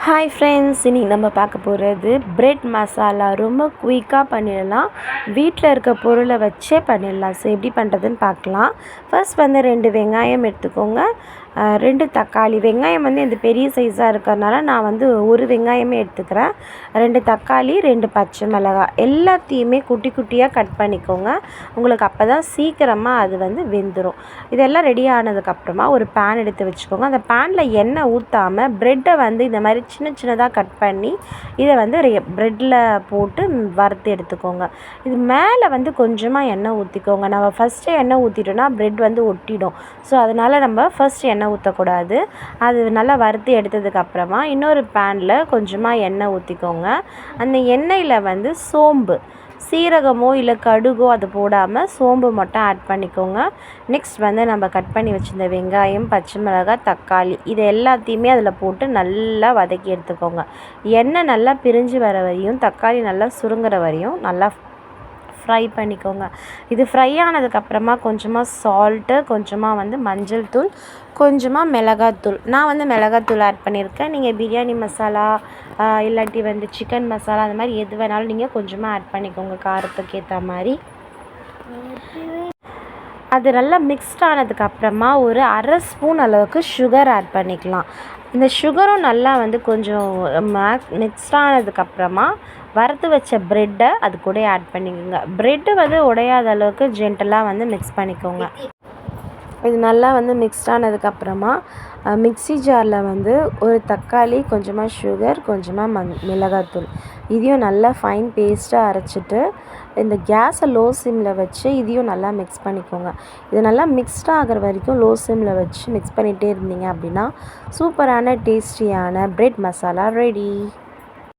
Hi friends, இன்றைக்கி நம்ம பார்க்க போகிறது பிரெட் மசாலா. ரொம்ப குயிக்காக பண்ணிடலாம், வீட்டில் இருக்க பொருளை வச்சே பண்ணிடலாம். ஸோ எப்படி பண்ணுறதுன்னு பார்க்கலாம். ஃபர்ஸ்ட் 2 வெங்காயம் எடுத்துக்கோங்க, 2 தக்காளி. வெங்காயம் இந்த பெரிய சைஸாக இருக்கிறதுனால நான் 1 வெங்காயமே எடுத்துக்கிறேன். 2 தக்காளி, 2 பச்சை மிளகாய் எல்லாத்தையுமே குட்டி குட்டியாக கட் பண்ணிக்கோங்க. உங்களுக்கு அப்போ தான் சீக்கிரமாக அது வெந்துடும். இதெல்லாம் ரெடி ஆனதுக்கப்புறமா ஒரு பேன் எடுத்து வச்சுக்கோங்க. அந்த பேனில் எண்ணெய் ஊற்றாமல் ப்ரெட்டை இந்த மாதிரி சின்ன சின்னதாக கட் பண்ணி இதை ப்ரெட்டில் போட்டு வறுத்து எடுத்துக்கோங்க. இது மேலே கொஞ்சமாக எண்ணெய் ஊற்றிக்கோங்க. நம்ம ஃபஸ்ட்டு எண்ணெய் ஊற்றிட்டோன்னா ப்ரெட் ஒட்டிடும். ஸோ அதனால் நம்ம ஃபஸ்ட் எண்ணெய் ஊற்றக்கூடாது. அது நல்லா வறுத்து எடுத்ததுக்கப்புறமா இன்னொரு பேனில் கொஞ்சமாக எண்ணெய் ஊற்றிக்கோங்க. அந்த எண்ணெயில் சோம்பு, சீரகமோ இல்லை கடுகோ அது போடாமல் சோம்பு மட்டும் ஆட் பண்ணிக்கோங்க. நெக்ஸ்ட் நம்ம கட் பண்ணி வச்சுருந்த வெங்காயம், பச்சை மிளகாய், தக்காளி இது எல்லாத்தையுமே அதில் போட்டு நல்லா வதக்கி எடுத்துக்கோங்க. எண்ணெய் நல்லா பிரிஞ்சு வர வரையும், தக்காளி நல்லா சுருங்குற வரையும் நல்லா ஃப்ரை பண்ணிக்கோங்க. இது ஃப்ரை ஆனதுக்கப்புறமா கொஞ்சமாக சால்ட்டு, கொஞ்சமாக மஞ்சள் தூள், கொஞ்சமாக மிளகாத்தூள். நான் மிளகாத்தூள் ஆட் பண்ணியிருக்கேன். நீங்கள் பிரியாணி மசாலா இல்லாட்டி சிக்கன் மசாலா அந்த மாதிரி எது வேணாலும் நீங்கள் கொஞ்சமாக ஆட் பண்ணிக்கோங்க, காரத்துக்கு ஏற்ற மாதிரி. அது நல்லா மிக்ஸ்ட் ஆனதுக்கப்புறமா ஒரு அரை ஸ்பூன் அளவுக்கு சுகர் ஆட் பண்ணிக்கலாம். இந்த சுகரும் நல்லா கொஞ்சம் மிக்ஸ்ட் ஆனதுக்கப்புறமா வறுத்து வச்ச ப்ரெட்டை அது கூட ஆட் பண்ணிக்கோங்க. ப்ரெட்டு உடையாத அளவுக்கு ஜென்டலாக மிக்ஸ் பண்ணிக்கோங்க. இது நல்லா மிக்ஸ்ட் ஆனதுக்கப்புறமா மிக்ஸி ஜாரில் ஒரு தக்காளி, கொஞ்சமாக சுகர், கொஞ்சமாக மிளகாத்தூள் இதையும் நல்லா ஃபைன் பேஸ்ட்டாக அரைச்சிட்டு இந்த கேஸை லோ சிம்மில் வச்சு இதையும் நல்லா மிக்ஸ் பண்ணிக்கோங்க. இது நல்லா மிக்ஸ்ட் ஆகிற வரைக்கும் லோ சிம்மில் வச்சு மிக்ஸ் பண்ணிகிட்டே இருந்தீங்க அப்படின்னா சூப்பரான டேஸ்டியான பிரெட் மசாலா ரெடி.